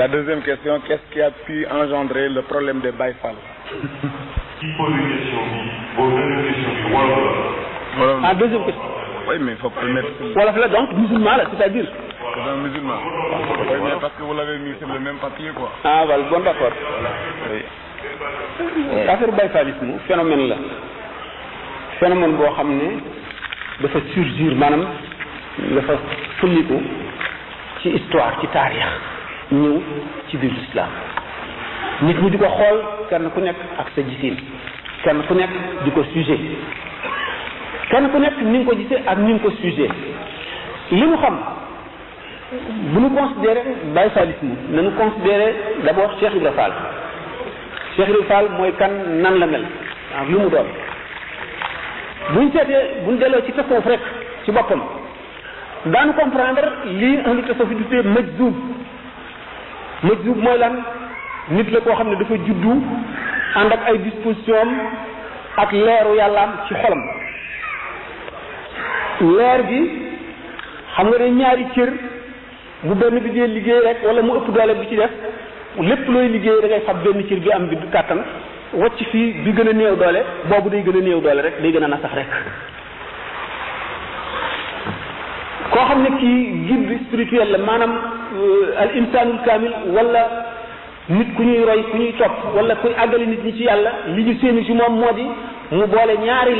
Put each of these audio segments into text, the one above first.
La deuxième question, qu'est-ce qui a pu engendrer le problème des Baye Fall? Qui pose une question? Bon, deuxième question. Ah, deuxième question. Oui, mais il faut permettre. Wolof la donc musulman là, c'est-à-dire. C'est un musulman. Oui, mais parce que vous l'avez mis sur le même papier, quoi. Ah, voilà, bon d'accord. Oui. Affaire Baye Fallisme phénomène la. Phénomène boo xam ne dafa surgir maanaam dafa fulliku ci histoire ci taarix ñëw ci biir l'islam nit ñi di ko xool kenn ku nekk ak sa gisin kenn ku nekk di ko sujet kenn ku nekk ni nga ko gisee ak ni nga ko sujet li mu xam bu ñu considéré Baye Fallisme nañu considéré d'abord Cheikh Ibra Fall. Cheikh Ibra Fall mooy kan nan la mel ak lu mu doon buñ seetee buñ delloo ci tasawuf rek ci boppam daanu comprendre lii ahlu tasawuf di tuddee majzub mooy lan nit la koo xam ne dafa juddu ànd ak ay disposition ak leeru yàllaam ci xolam leer gi xam nga ne ñaari cër bu benn bi dee liggéey rek wala mu ëpp doole bi ci def lépp looy liggéey da ngay fab benn cër bi am bi du kàttan wacc fii bi gën a néew doole boobu day gën a néew doole rek day gën a nasax rek koo xam ne kii guide spirituel la maanaam al insanul kamil wala nit ku ñuy roy ku ñuy topp wala kuy àggali nit ñi ci yàlla li ñu séeni ci moom moo di mu boole ñaari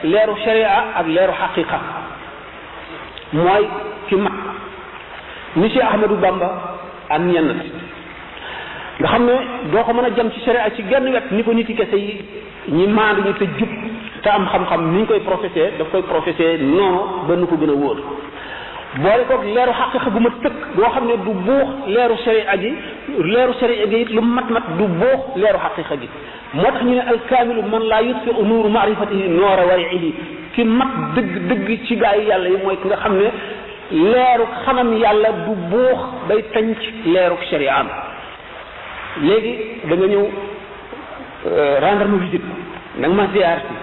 leeru sharia ak leeru xaqiqa mooy ki mat ni Cheikh Ahmadou Bamba ak ñenn nga xam ne doo ko mën a jëm ci sharia ci genn wet ni ko nit yi kese yi ñi maandu ñu te jub te am xam-xam ni ñu koy professé daf koy professé non ba nu ko gën a wóor boole koog leeru xaqiqa bu ma tëkk boo xam ne du buux leeru sharia gi it lu mat du buux leeru xaqiqa gi moo tax ñu ne alkaamilu man laa yutfi nuuru maarifatihi noora wariihi ki mat dëgg ci gaa yi yàlla yi mooy ki nga xam ne leeru xamam yàlla du buux day tànc leeru sharia am léegi da nga ñëw rendre ma visite da nga ma ziar si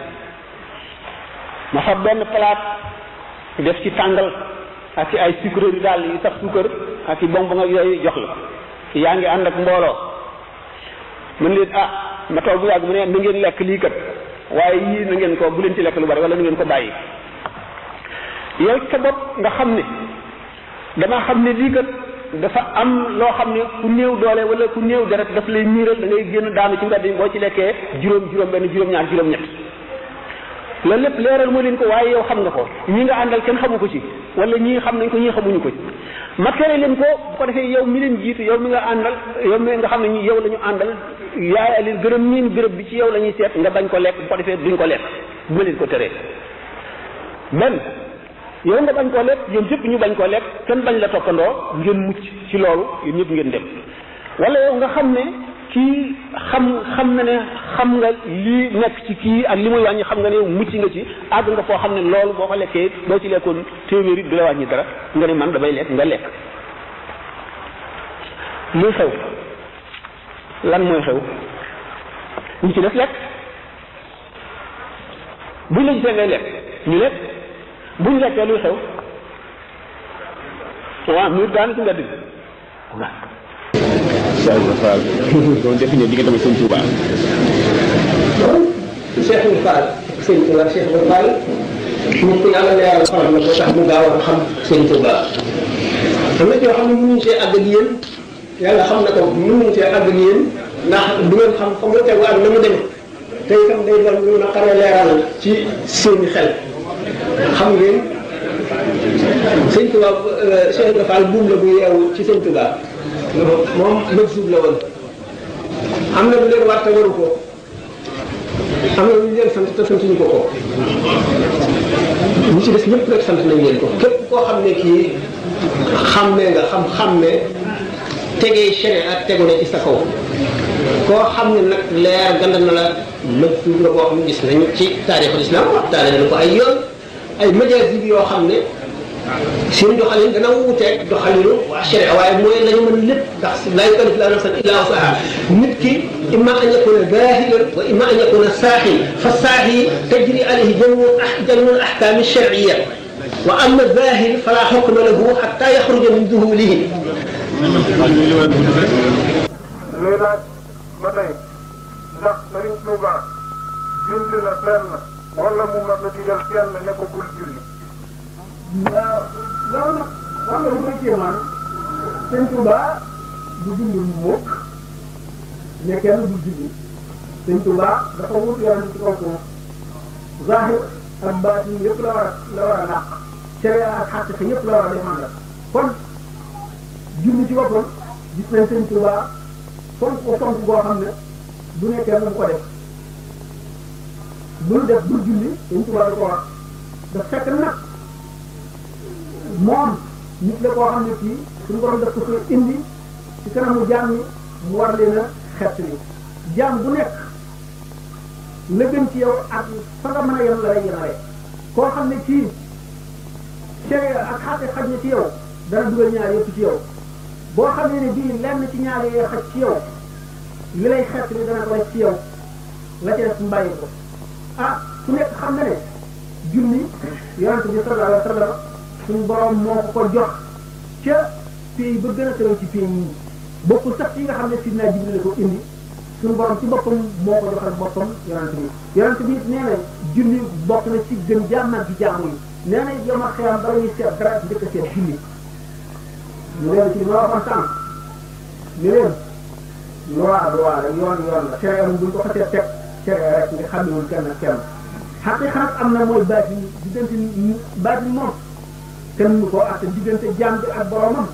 ma fa benn palaat def ci tàngal ak ci ay sucreries daal yi sax suukar ak ci bonbon ak yooyu jox la yaa ngi ànd ak mbooloo mën leen ma toog bu yàgg mu ne na ngeen lekk lii kat waaye yii na ngeen ko bu leen ci lekk lu bari wala na ngeen ko bàyyi yow sa bopp nga xam ne damaa xam ne lii kat dafa am loo xam ne ku néew doole wala ku néew deret daf lay miiral da ngay génn daanu ci mbedd yi boo ci lekkee juróom benn juróom-ñaar juróom-ñett loolu lépp leeral moo leen ko waaye yow xam nga ko ñi nga àndal kenn xamu ko ci wala ñii xam nañ ko ñii xamuñu ko ci ma tere leen ko bu ko defee yow mi leen jiitu yow mi nga àndal yow mi nga xam ne ñi yow la ñu àndal yaay leen gërëm miin béréb bi ci yow la ñuy seet nga bañ ko lekk bu ko defee duñ ko lekk bu ma leen ko teree benn yow nga bañ koo lekk yéen ñëpp ñu bañ koo lekk kenn bañ la toppandoo ngeen mucc ci loolu yéen ñëpp ngeen dem wala yow nga xam ne kii xam na ne xam nga lii nekk ci kii ak li muy wàññi xam nga ne mucc nga ci àgg nga foo xam ne loolu boo ko lekkee boo ci lekkoon téeméeri du la wàññi dara nga ne man damay lekk nga lekk luy xew lan mooy xew ñu ci def lekk buñ la gisee ngay lekk ñu lekk buñ lekkee luy xew waaw muy daan ci mbedd bi waaw Cheikh Ibra Fall doon définir diggante ak Sëñ Touba. Cheikh Ibra Fall Sëñ Touba Cheikh Ibra Fall nit ku yàlla leeral xolam la ko tax mu gaaw a xam Sëñ Touba am na ci yoo xam ne mënuñu see àgg ak yéen yàlla xam na ko mënuñu see àgg ak yéen ndax du ngeen xam fa mu tegu ak na mu demee te itam day doon lu naqaree leeral ci seeni xel xam ngeen Sëñ Touba Cheikh Ibra Fall buum la bu yeewu ci Sëñ Touba moom majzuub la woon am na lu leen war te waru ko am na lu leen sant te santuñu ko ñi ci des ñëpp rek sant nañ leen ko képp koo xam ne kii xàmmee nga xam-xàmmee tegee sharia ak tegu na ci sa kaw koo xam ne nag leer gandal na la majzuub la boo xam ne gis nañu ci taarixul islam waxtaane nañu ko ay yoon ay majaazib yoo xam ne seen doxalin dana wuuteeg doxalinu waa sharia waaye mooy la ñu mën lépp ndax laa yukallifu llaahu nafsan illaa wus'ahaa nit ki imma an yakuna zaahidan wa imma an yakuna saahi fa saahi tajri alayhi jamii'ul ahkaami shar'iyya wa amma zaahir falaa hukma lahu hattaa yaxruja min duhuulihi léegi laaj ba tey ndax Sëriñ Tuuba julli na fenn wala mu mën na digal kenn ne ko bul julli. waaw loolu nag xam nga lu koy kéemaan Sëriñ Tuuba du julli mukk ne kenn du julli Sëriñ Tuuba dafa wut yoon ci kaw suuf zahir ak baatin yëpp la war a dàq sharia ak xaqiqa yëpp la war a défendre kon julli ci boppam gis nañ Sëriñ Tuuba fonk ko fonk boo xam ne du ne kenn bu ko def bul def bul julli Sëriñ Tuuba du ko wax daf fekk nag moom nit la koo xam ne kii suñu borom daf ko fi indi ci kanamu jaam ñi mu war leen a xett li jaam bu nekk la gën ci yow ak fa nga mën a yem la lay yemale koo xam ne kii sharia ak xaate xaj na ci yow dana dugal ñaar yëpp ci yow boo xam ne bii lenn ci ñaar yooyu xaj ci yow li lay xett li dana ko def ci yow la ca def mbàyyi ko ah ku nekk xam na ne julli yonent bi sallallahu alayhi wa sallam suñu borom moo ko jox ca pays ba gën a tëral ci pays yi bokkul sax yi nga xam ne Sidna Jibril la ko indi suñu borom ci boppam moo ko joxal boppam yonent bi nee na julli bokk na ci gën jàmmaat gi jaamu yi nee na yow ma xiyam bala ñuy seet dara njëkk a seet julli ñu leen ci li ma waxoon sànq ñu leen loi rek yoon la sharia buñ ko xasee teg sharia rek nga xamewul kenn xaqiqa nag am na mooy baatin diggante baatin moom kenn mënu koo àtte diggante jaam bi ak boromam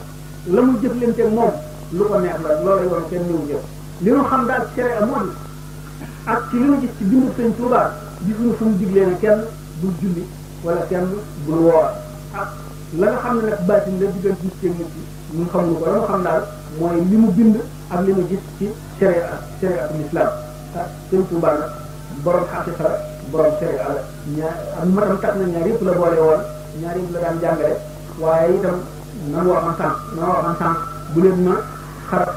la muy jëflante moom lu ko neex la loolu yoon kenn ñëwu jëf li ñu xam daal sharia moo di ak ci li ñu gis ci bindu Sëñ Tuubaa gisuñu fu mu diglee ne kenn bul julli wala kenn bul woor ak la nga xam ne nag baatin la diggante nit ak nit ki ñun xamuñu ko la nga xam daal mooy li mu bind ak li mu gis ci shariatul islam ah Sëñ Tuubaa nag borom xaqiqa la borom sharia la ñaar ak matam tax na ñaar yëpp la boole woon ñaar yëpp la daan jàngale waaye itam nan waxoon sànq bu leen ma xarab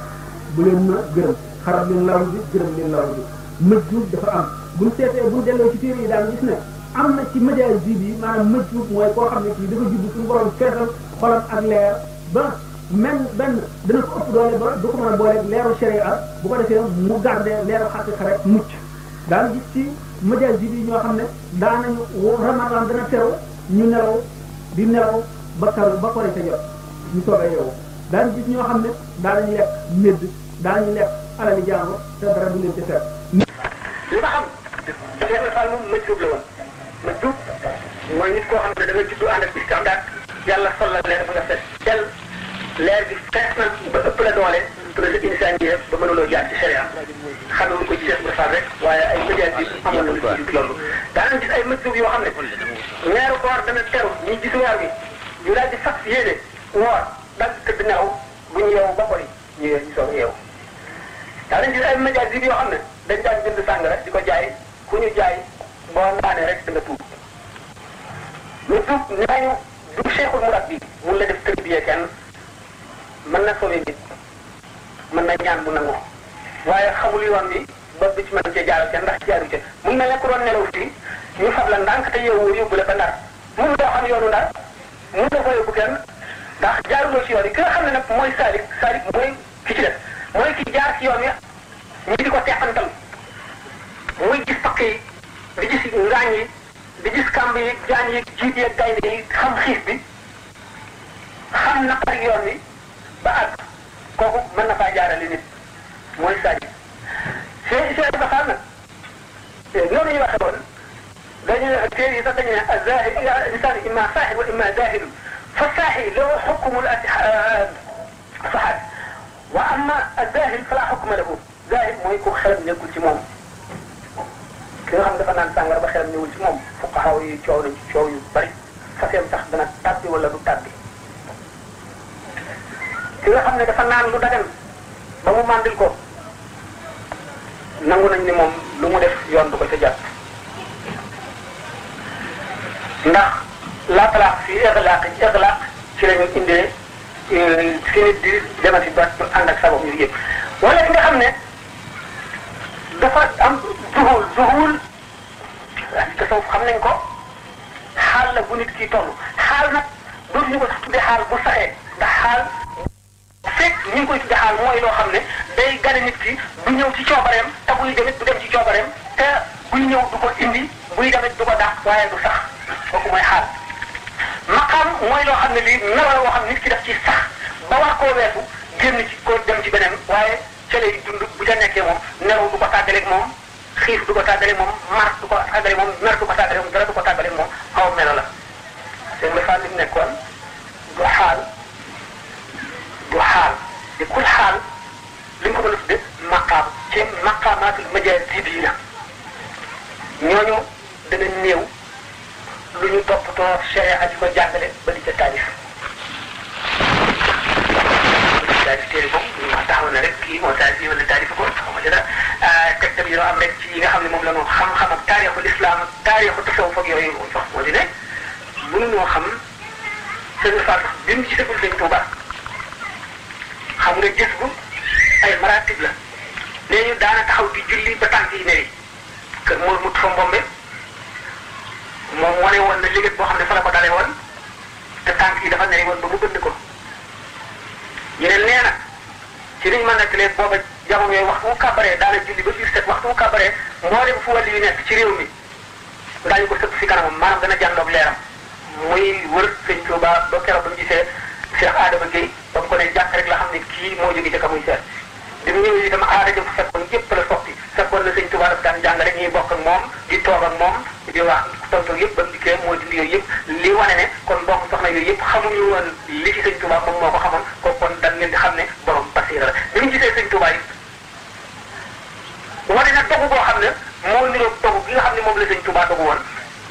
bu leen ma gërëm xarab leen law bi gërëm leen law bi mëjjuub dafa am buñ seetee buñ delloo ci téere yi daan gis ne am na ci majaas bi maanaam mëjjuub mooy koo xam ne kii dafa judd suñu borom feesal xolam ak leer ba benn dana ko ëpp doole ba du ko mën a boole leeru sharia bu ko defee mu garde leeru xaqiqa rek mucc daan gis ci majaas bi ñoo xam ne daanañu ramadan dana teru ñu nelaw di nelaw ba karu ba korite jot ñu soog a yeewu daan gis ñoo xam ne daanañu lekk médd daanañu lekk alali jàmbur te dara du leen ci fekk li ma xam Cheikh Fall moom majjub la woon majjub mooy nit koo xam ne da nga juddu ànd ak istidaad yàlla sol la leer ba nga fet del leer bi fees na ba ëpp la doole pour sa insaan yi ba mënuloo jaar ci sharia xamewuñ ko ci Cheikh Fall rek waaye ay majaas bi amoon na ci loolu daanañ gis ay majjub yoo xam ne weeru koor dana teru ñu gis weer bi ñu daal di fas yéene woor dal tëdd nelaw bu ñu yeewu ba bori ñu soog a yeewu daanañ gis ay majaas bi yoo xam ne dañ daan jënd sàngara di ko jaay ku ñu jaay boo naanee rek da nga tuub lu tuub nee ñu du cheikhul murabbi mun la def tërbiye kenn mën na sauver nit mën na ñaan bu nangu waaye xamul yoon bi ba bi ci mën cee jaaral kenn ndax jaaru ca mun na ku doon nelaw fii ñu fab la ndànk te yow yóbbu la ba ndar mun doo xam yoonu ndar mun na ko yóbbu kenn ndax jaaruloo ci yoon yi ki nga xam ne nag mooy saalik mooy ki ci def mooy ki jaar ci yoon yi ñu di ko teqantal muy gis pakk yi di gis ngaañ yi di gis kamb yi jaan yi jiit yi gaynde yi xam xiif bi xam naqari yoon wi ba àgg kooku mën na faa jaarale nit mooy saalik Cheikh Ibra Fall nag noonu ñuy waxe woon dañu téere yi sax dañu ne azahir insaan imma saaxir wa imma zahir fa saaxir lahu xukmul saxaat wa amma azahir fala xukma lahu zahir mooy ku xelam nekkul ci moom ki nga xam dafa naan sàngara ba xelam newul ci moom fuqahaa yi coow nañ ci coow yu bari faseem sax dana tàbbi wala du tàbbi ki nga xam ne dafa naan lu dagan ba mu màndil ko nangu nañ ni moom lu mu def yoon du ko ca jàpp ndax la talaax fii ixlaaq ci la ñu indee fi nit di demati ba ànd ak sabab yu yëpp wala ki nga xam ne dafa am zuhul tasawuf xam nañ ko xaal la bu nit ki toll xaal nag dootuñu ko sax tuddee xaal bu saxee ndax xaal fekk ñu ngi koy tudde xaal mooy loo xam ne day gane nit ki du ñëw ci coobareem te buy demit du dem ci coobareem te buy ñëw du ko indi buy demit du ko dàq waaye du sax kooku mooy xaal. maqaam mooy loo xam ne lii melo la woo xam ne nit ki daf ci sax ba war koo weesu génn ci ko dem ci beneen waaye ca lay dund bu ca nekkee moom nelaw du ko tàggaleeg moom xiif du ko tàggaleeg moom mar du ko tàggaleeg moom mer du ko tàggaleeg moom dara du ko tàggaleeg moom aw melo la. seen message li mu nekkoon du xaal di kul xaal li nga ko mën a tudde maqaam ci maqaamaatul majaazibiyya ñooñu dana néew lu ñu toppatoo sharia di ko jàngale ba di ca taalif téere boobu ma taxaw na rek kii moo taalif yi wala taalif ko xaw ma ci dara tegtal yi am rek ci yi nga xam ne moom la ñu xam-xam ak taarixul islam ak taarixu tasawuf ak yooyu wax moo di ne mënuñoo xam sëñ Fall bi mu ci deful sëñ Tuuba xam nga gis bu ay maratib la nee ñu daana taxaw di julli ba tànk yi neri kër moo mut fa mbombe moom wane woon na liggéey boo xam ne fa la ko dalee woon te tànk yi dafa neri woon ba mu bënd ko ñu ne nee na ci liñ mën a lee booba jamono yooyu waxtu mu kàbbaree daana julli ba biir set waxtu mu kàbbaree moo dem fu wàll yu nekk ci réew mi daañu ko sëpp fi kanamam maanaam dana jàndoog leeram muy wër sëñ Tuuba ba keroog ba mu gisee Cheikh Adama Gueye ba mu ko ne jàkk rek la xam ne kii moo jóge ca ka muy seet bi mu ñëwee itam aada jëm fekkoon yëpp la soppi fekkoon na sëñ Tuuba daf daan jàngale ñuy bokk ak moom di toog ak moom di wax tontu yëpp ba mu dikkee moo dindi yooyu yëpp li wane ne kon mbokk soxna yooyu yëpp xamuñu woon li ci sëñ Tuuba moom moo ko xamoon ko kon dañ leen di xam ne borom basiira la bi mu gisee sëñ Tuuba yi wane na dogu boo xam ne moo niroog dogu gi nga xam ne moom la sëñ Tuuba dogu woon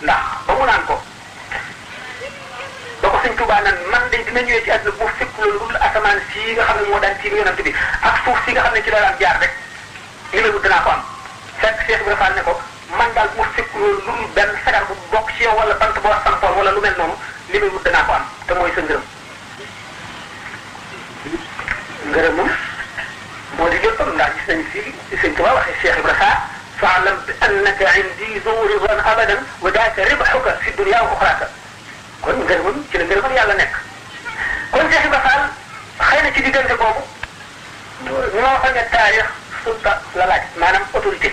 ndax ba mu naan ko ba ko sëñ Tuuba naan man de dina ñëwee ci àdduna bu fekk loolu lu asamaan sii nga xam ne moo daan tiim yonent bi ak suuf si nga xam ne ci la daan jaar rek li may wut danaa ko am fekk Cheikh Ibrahima Fall ne ko man daal bu fekk loolu lu benn sagar bu bokk ci yow wala bant boo sampoon wala lu mel noonu li may wut danaa ko am te mooy sa ngërëm ngërëm moom moo di léppam ndax gis nañu fii ci sëñ Tuuba waxee Cheikh Ibrahima fa'lam bi annaka indi zu ridan abadan wa daaka ribhuka fi dunya wa uxraaka kon ngërëmam ci la ngërëmam yàlla nekk kon Cheikh Ibrahima Fall xëy na ci diggante boobu ñu ma waxoon ne taarix sulta la laaj maanaam autorité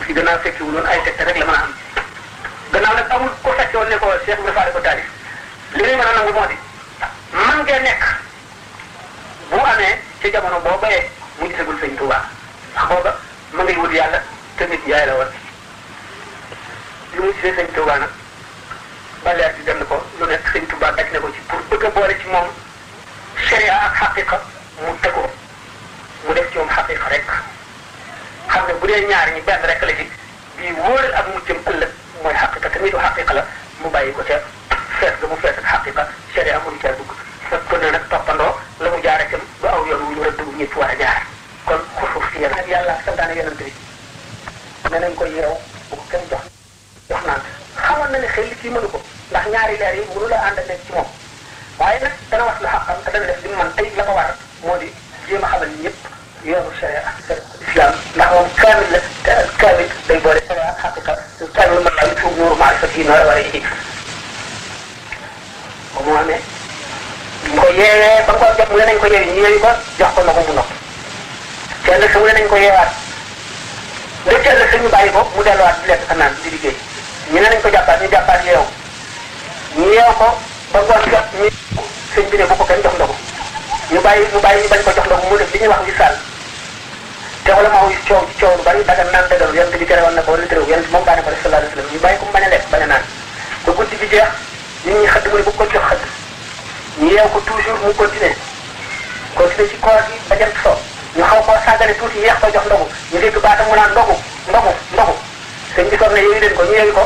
fi gannaaw fekki wu loon ay tegte rek la mën a am gannaaw nag amul ko fekke woon ne ko Cheikh Ibrahima Fall ko taarix li muy mën a nangu moo di man ngeen nekk bu amee ci jamono boo bayee mu gisagul sëñ Tuuba ndax booba ma ngay wut yàlla te nit yaay la woon li mu gisee sëñ Tuuba nag ba leer di dem na ko lu nekk sëñ Tuuba daj na ko ci pour bëgg a boole ci moom sharia ak xaqiqa mu tëggoo mu def ci moom xaqiqa rek xam ne bu dee ñaar ñi benn rek la ci bii wóoral ak mu jëm ëllëg mooy xaqiqa te nitu xaqiqa la mu bàyyi ko ca fees ga mu fees ak xaqiqa sharia mënu caa dugg fekk ko ne nag toppandoo la mu jaar itam ba aw yoon wu ñu rëdd wu ñëpp war a jaar kon xusuuf si yéen ak yàlla santaane yonent bi ne nañ ko yeew bu ko kenn jox naan xamoon na ne xel li kii mënu ko ndax ñaari leer yi mënu la ànd ak nekk ci moom waaye nag dana wax lu xaqam te dana def li mu mën tey la ko war moo di jéem a xamal ñëpp yoonu sharia ak islam ndax moom kaamil la te kaamil day boole sharia ak xaqiqa kaamil mën naa tuub nuuru maarifati noora war a yi ba mu amee mu ko yeewee ba nga ko jot mu ne nañ ko yeewi ñu yeewi ko jox ko ndox mu ndox kenn sa mu ne nañ ko yeewaat nga teel sa ñu bàyyi ko mu delluwaat di lekk ka naan di liggéey ñu ne nañ ko jàppaat ñu jàppaat yeew ñu yeew ko ba ngoon jot ñu sëñ bi ne bu ko kenn jox ndogu ñu bàyyi ñu bañ ko jox ndogu mu def li ñuy wax wisaal te wala maa wis coow ci coow lu bari daga naan dëggal yent bi tere woon na ko wala tere yent moom daane ko def sallallahu alayhi wa sallam ñu bàyyi ko mu bañ a lekk bañ a naan ba guddi bi jeex nit ñi xëdd mu ne bu ko jox xëdd ñu yeew ko toujours mu continuer ci koor gi ba jant so ñu xaw koo sàggane tuuti yeex ko jox ndogu ñu dégg baatam mu naan ndogu sëñ bi soog ne yooyu leen ko ñu yeewi ko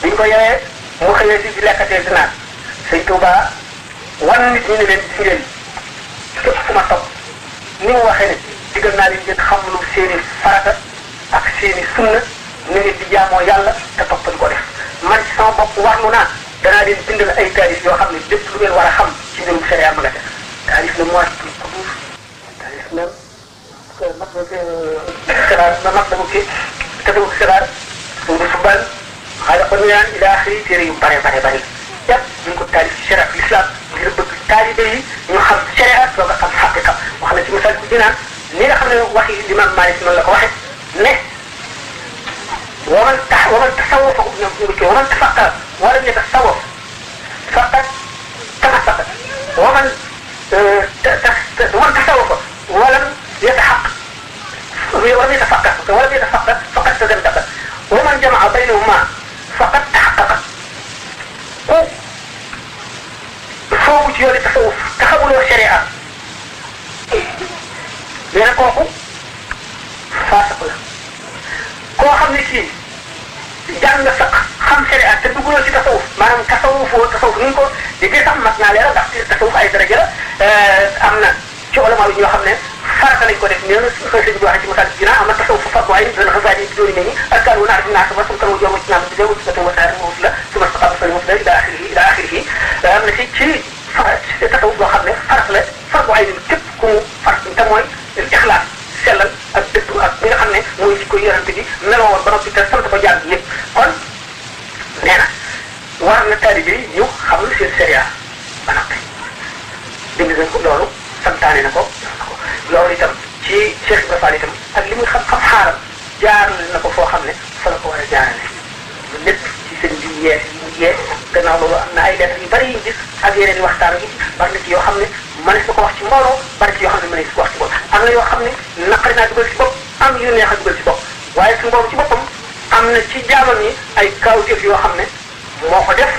biñ ko yeewee mu xëyee si di lekkatee di naan sëñ Tuuba wan nit ñi ne leen si ngeen képp ku ma topp ni mu waxee ne digal naa leen ngeen xam lu seeni farata ak seeni sunna ni ngeen di jaamoo yàlla te toppal ko def man ci sama bopp warlu naa danaa leen bindal ay taarif yoo xam ne lépp lu ngeen war a xam ci mbirum sharia ma nga def taarif la mooy taarif la mag dama kii te dama xibaar suñu subal xaaral ko ñu naan ila axiri téere yu bare yëpp ñu ngi ko taarif ci sharia l'islam ngir bëgg taalibe yi ñu xam sharia ne waxi Imam Malik noonu la ko waxe ne waman tasawwafa waman tafaqa walam yatasawwaf faqad tamassaka waman tasawwafa walam yatahaqqaq ولم يتفقه فقد تزندق ومن جمع بينهما فقد تحقق فوق يولي التصوف تخبلوا الشريعة لأن كوكو فاسق له كو خمني كي جان سق خم شريعة تدقلوا في تصوف ما نم تصوف والتصوف نينكو يجي سمتنا ليرا داخل التصوف أي درجة أمنا شو علماء يجوا خمني farata lañ ko def nee na xëy na waxee ci masal dina am na tasawuf fa bu ay dina xasaay yi doori nañu ak kan wona dina sama sama taw jomo ci nam bi dewu ci taw wasaare mo la suma saxam fa mo ila akhirih am na ci tasawuf boo xam ne farata la far bu ay képp ku far te mooy ixlaas sellal ak dëgg ak li nga xam ne mooy ci ko yërante bi meloo woon ba noppi te sant ko jàng yëpp kon nee na war na taalibe yi ñu xam seen sharia ba noppi dégg ngeen ko loolu santaane na ko loolu itam ci Cheikh Ibrahima Fall itam ak li muy xam-xam xaaral jaarale na ko foo xam ne fa la ko war a jaarale lépp ci seen bi yee yee gannaaw loolu am na ay lettres yu bari yu gis ak yeneen i waxtaan yi bari na ci yoo xam ne mënees na ko wax ci mbooloo bari ci yoo xam ne mënees ko wax ci bopp am na yoo xam ne naqari naa dugal ci bopp am yu neex a dugal ci bopp waaye suñu boobu ci boppam am na ci jaamam yi ay kawteef yoo xam ne moo ko def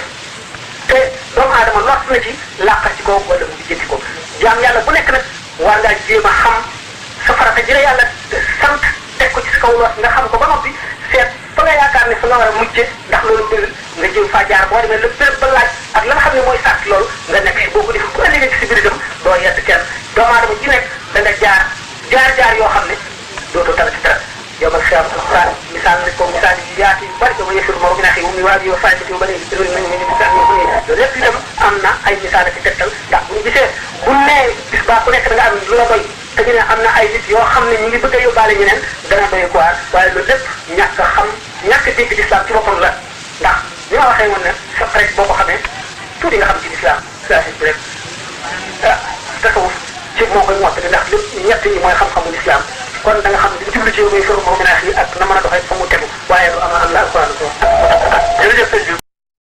te doomu aadama lott na ci làqal ci ko wala mu jëndi ko jaam yàlla bu nekk nag war ngaa jéem a xam sa farata ji la yàlla sant teg ko ci sa kaw loos nga xam ko ba noppi seet fa nga yaakaar ne fa nga war a mujje ndax loolu bëri nga jéem faa jaar boo demee la béréb ba laaj ak la nga xam ne mooy sàrt loolu nga nekk si boo ko def bu ëllëgee ci si biir itam doo yedd kenn doomu aadama ji nekk da nga jaar yoo xam ne dootoo talati dara yow man xiyam alquran misaal ne ko misaal yi yaatu yu bari dama yëfir moro ginaa xëy mu waa yow fay ba léegi loolu nañu ñu misaal ñu ko loolu lépp itam am na ay misaal ak tegtal ndax bu ñu gisee bu nee bis baa ku nekk da nga am lu la doy te ñu ne am na ay nit yoo xam ne ñu ngi bëgg a yóbbaale ñeneen dana doy quoi waaye loolu lépp ñàkk a xam ñàkk a dégg l'islam ci boppam la ndax ni ma waxee woon ne sa rek boo ko xamee tuuti nga xam ci l'islam saa si rek tasawuf ci moo koy mottali ndax lépp ñett yi mooy xam-xamu l'islam kon da nga xam ne jublu ci yow muy fëru moo gën a ak na mën a doxee fa mu tegu waaye lu am la alquran ko jërëjëf sëñ bi